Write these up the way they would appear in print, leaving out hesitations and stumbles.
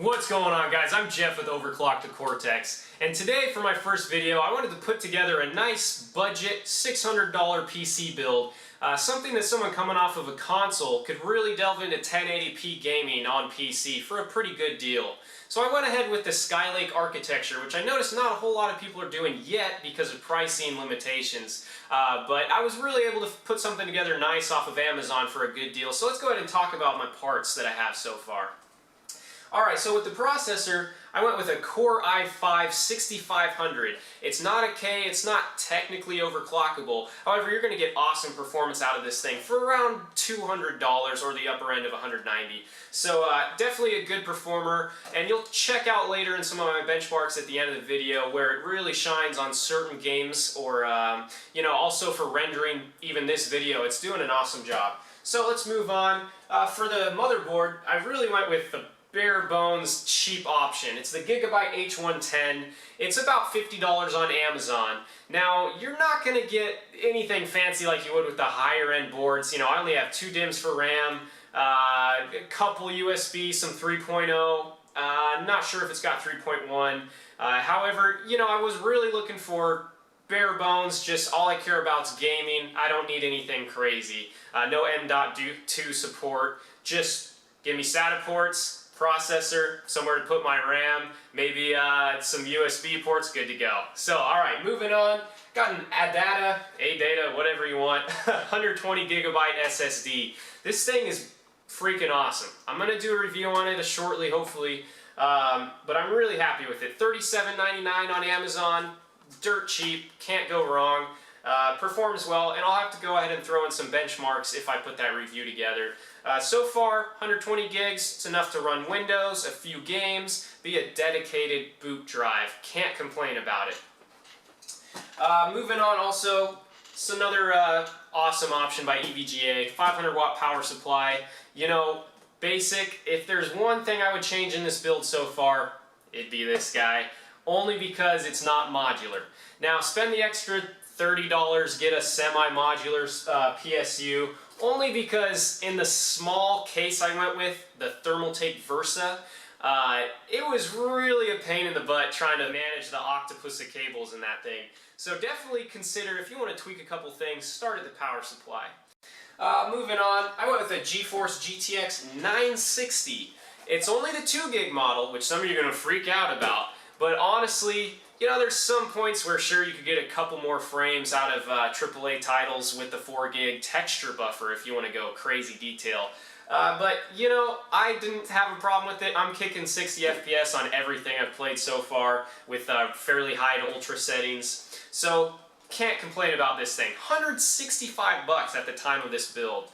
What's going on, guys? I'm Jeff with Overclock to Cortex, and today for my first video I wanted to put together a nice budget $600 PC build, something that someone coming off of a console could really delve into 1080p gaming on PC for a pretty good deal. So I went ahead with the Skylake architecture, which I noticed not a whole lot of people are doing yet because of pricing limitations, but I was really able to put something together nice off of Amazon for a good deal. So let's go ahead and talk about my parts that I have so far. Alright, so with the processor, I went with a Core i5-6500. It's not a K, it's not technically overclockable. However, you're going to get awesome performance out of this thing for around $200 or the upper end of $190. So definitely a good performer, and you'll check out later in some of my benchmarks at the end of the video where it really shines on certain games, or also for rendering even this video. It's doing an awesome job. So let's move on. For the motherboard, I really went with the bare bones cheap option. It's the Gigabyte H110. It's about $50 on Amazon. Now, you're not going to get anything fancy like you would with the higher end boards. You know, I only have 2 DIMMs for RAM, a couple USB, some 3.0. Not sure if it's got 3.1. However, you know, I was really looking for bare bones, just all I care about is gaming. I don't need anything crazy. No M.2 support. Just give me SATA ports, processor, somewhere to put my RAM, maybe some USB ports, good to go. So, alright, moving on. Got an ADATA, whatever you want, 120 gigabyte SSD. This thing is freaking awesome. I'm going to do a review on it shortly, hopefully, but I'm really happy with it. $37.99 on Amazon, dirt cheap, can't go wrong. Performs well, and I'll have to go ahead and throw in some benchmarks if I put that review together. So far, 120 gigs, it's enough to run Windows, a few games, be a dedicated boot drive. Can't complain about it. Moving on also, it's another awesome option by EVGA, 500 watt power supply. You know, basic. If there's one thing I would change in this build so far, it'd be this guy. Only because it's not modular. Now, spend the extra $30, get a semi-modular PSU, only because in the small case I went with, the Thermaltake Versa, it was really a pain in the butt trying to manage the octopus of cables in that thing. So definitely consider, if you want to tweak a couple things, start at the power supply. Moving on, I went with a GeForce GTX 960. It's only the 2 gig model, which some of you are going to freak out about, but honestly, you know, there's some points where sure you could get a couple more frames out of AAA titles with the 4 gig texture buffer if you want to go crazy detail. But, you know, I didn't have a problem with it. I'm kicking 60 FPS on everything I've played so far with fairly high to ultra settings. So, can't complain about this thing. $165 at the time of this build.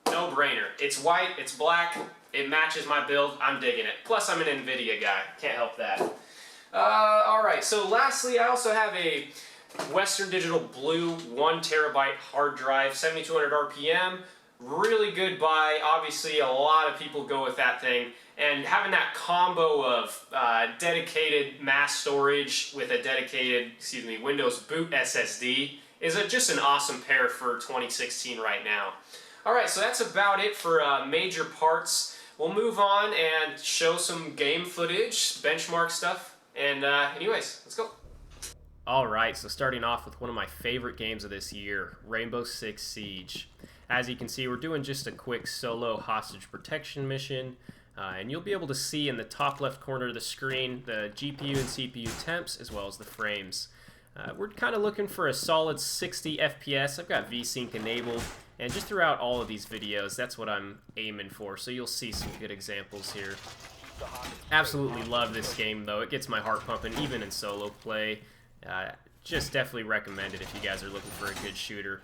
No brainer. It's white, it's black, it matches my build, I'm digging it. Plus, I'm an NVIDIA guy. Can't help that. Alright, so lastly, I also have a Western Digital Blue 1 terabyte hard drive, 7200 RPM. Really good buy. Obviously, a lot of people go with that thing. And having that combo of dedicated mass storage with a dedicated, Windows boot SSD is just an awesome pair for 2016 right now. Alright, so that's about it for major parts. We'll move on and show some game footage, benchmark stuff. And anyways, let's go. Alright, so starting off with one of my favorite games of this year, Rainbow Six Siege. As you can see, we're doing just a quick solo hostage protection mission, and you'll be able to see in the top left corner of the screen the GPU and CPU temps as well as the frames. We're kind of looking for a solid 60 FPS. I've got VSync enabled, and just throughout all of these videos, that's what I'm aiming for, so you'll see some good examples here. Absolutely love this game, though. It gets my heart pumping, even in solo play. Just definitely recommend it if you guys are looking for a good shooter.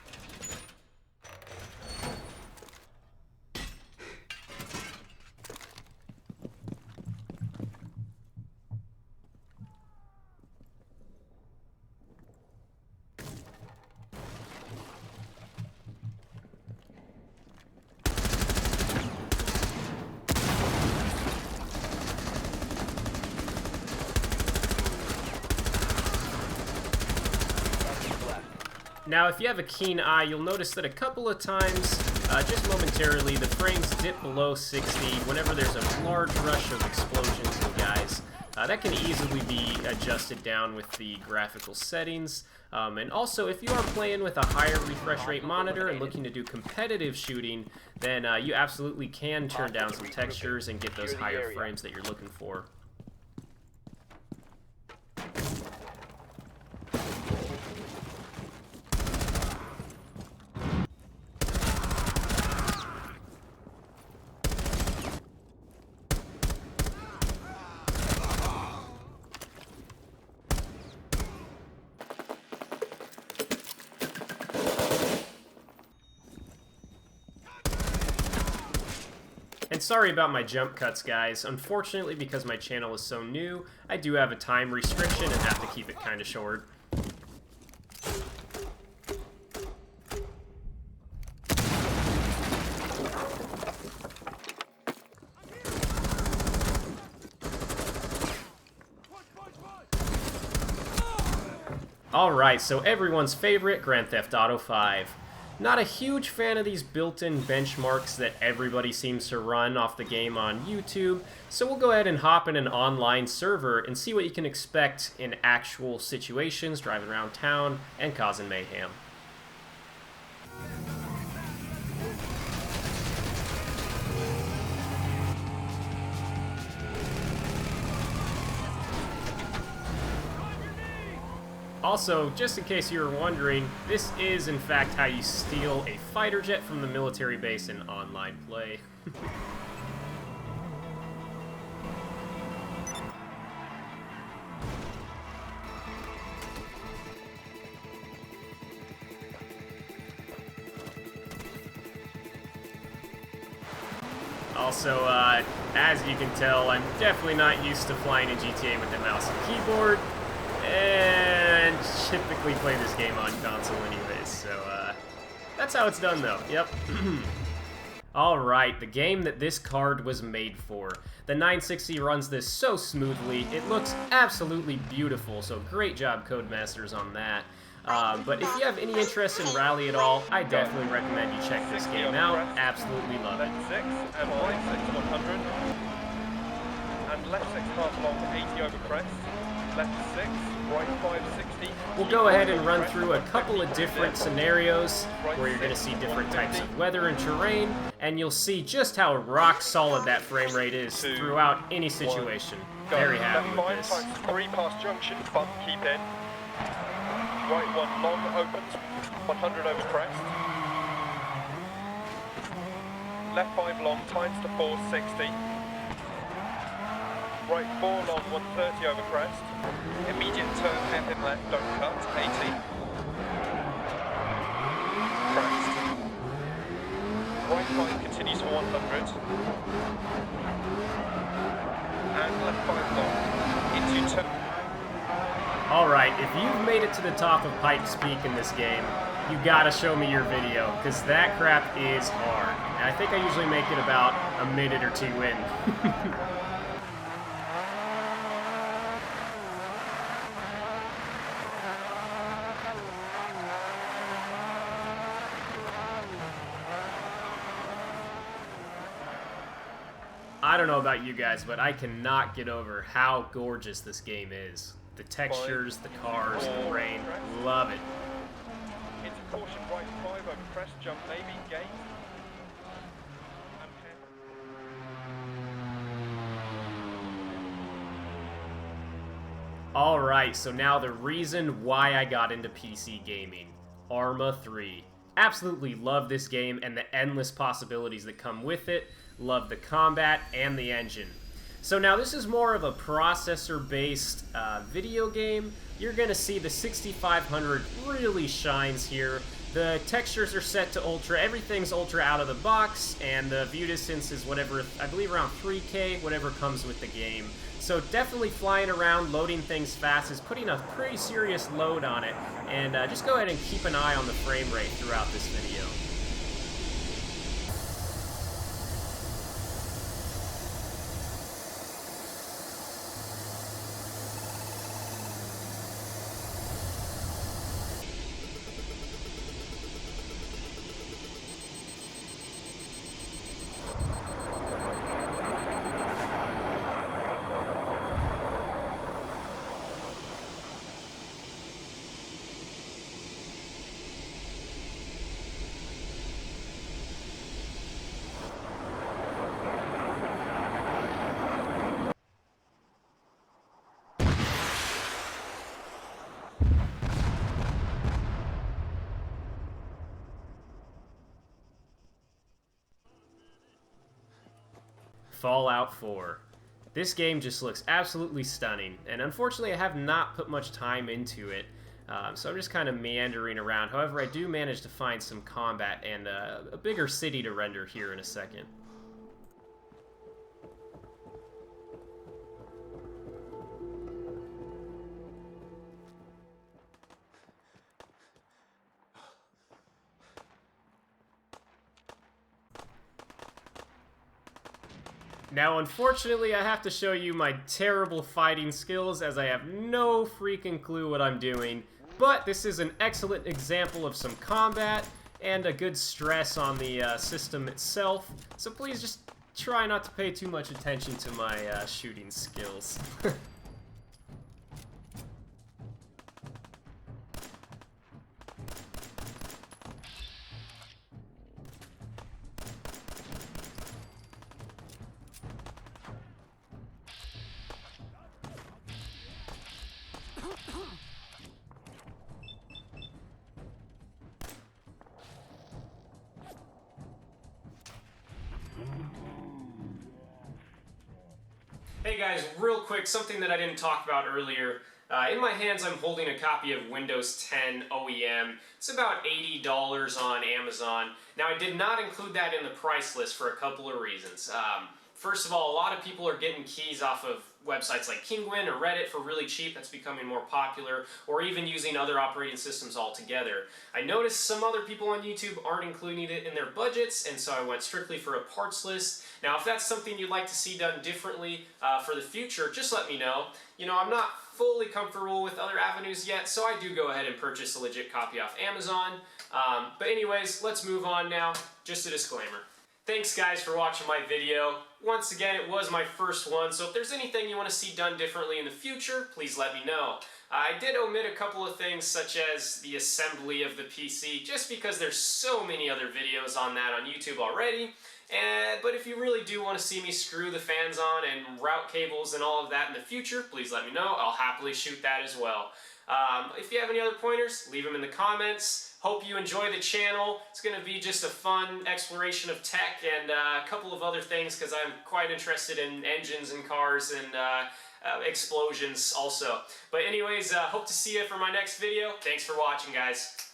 Now, if you have a keen eye, you'll notice that a couple of times just momentarily, the frames dip below 60 whenever there's a large rush of explosions and guys. That can easily be adjusted down with the graphical settings. And also, if you are playing with a higher refresh rate monitor and looking to do competitive shooting, then you absolutely can turn down some textures and get those higher frames that you're looking for. And sorry about my jump cuts, guys. Unfortunately, because my channel is so new, I do have a time restriction and have to keep it kind of short. Alright, so everyone's favorite, Grand Theft Auto 5. Not a huge fan of these built-in benchmarks that everybody seems to run off the game on YouTube, so we'll go ahead and hop in an online server and see what you can expect in actual situations, driving around town and causing mayhem. Also, just in case you were wondering, this is in fact how you steal a fighter jet from the military base in online play. Also, as you can tell, I'm definitely not used to flying in GTA with the mouse and keyboard, and typically play this game on console anyways, so that's how it's done though, yep. Alright, the game that this card was made for. The 960 runs this so smoothly, it looks absolutely beautiful, so great job Codemasters on that. But if you have any interest in Rally at all, I definitely recommend you check this game out, absolutely love it. Left 6 and right 6 to 100, and left 6 half long 80 over crest. Left 6, right 560. We'll go ahead and run through a couple of different scenarios where you're going to see different types of weather and terrain, and you'll see just how rock solid that frame rate is throughout any situation. Very happy with this. Left 5 times 3 past junction, bump, keep in. Right 1 long opens, 100 over crest. Left 5 long times to 460. Right 4 long, 130 over crest. Immediate turn, hairpin left, don't cut, 80. Crest. Right 5 continues for 100. And left 5 long, into turn. Alright, if you've made it to the top of Pikes Peak in this game, you gotta show me your video, because that crap is hard. And I think I usually make it about a minute or two in. I don't know about you guys, but I cannot get over how gorgeous this game is. The textures, the cars, the rain, love it. Into caution, right 5 over crest, jump maybe, gate. Alright, so now the reason why I got into PC gaming. Arma 3. Absolutely love this game and the endless possibilities that come with it. Love the combat and the engine. So now this is more of a processor-based video game. You're going to see the 6500 really shines here. The textures are set to ultra, everything's ultra out of the box, and the view distance is whatever, I believe around 3K, whatever comes with the game. So definitely flying around, loading things fast is putting a pretty serious load on it, and just go ahead and keep an eye on the frame rate throughout this video. Fallout 4. This game just looks absolutely stunning, and unfortunately I have not put much time into it, so I'm just kind of meandering around. However, I do manage to find some combat and a bigger city to render here in a second. Now, unfortunately, I have to show you my terrible fighting skills as I have no freaking clue what I'm doing, but this is an excellent example of some combat and a good stress on the system itself, so please just try not to pay too much attention to my shooting skills. Hey guys, real quick, something that I didn't talk about earlier. In my hands I'm holding a copy of Windows 10 OEM. It's about $80 on Amazon. Now I did not include that in the price list for a couple of reasons. First of all, a lot of people are getting keys off of websites like Kinguin or Reddit for really cheap. That's becoming more popular, or even using other operating systems altogether. I noticed some other people on YouTube aren't including it in their budgets, and so I went strictly for a parts list. Now, if that's something you'd like to see done differently for the future, just let me know. You know, I'm not fully comfortable with other avenues yet, so I do go ahead and purchase a legit copy off Amazon. But anyways, let's move on now. Just a disclaimer. Thanks guys for watching my video. Once again, it was my first one, so if there's anything you want to see done differently in the future, please let me know. I did omit a couple of things such as the assembly of the PC, just because there's so many other videos on that on YouTube already. But if you really do want to see me screw the fans on and route cables and all of that in the future, please let me know. I'll happily shoot that as well. If you have any other pointers, leave them in the comments. Hope you enjoy the channel. It's going to be just a fun exploration of tech and a couple of other things because I'm quite interested in engines and cars and explosions also. But anyways, hope to see you for my next video. Thanks for watching, guys.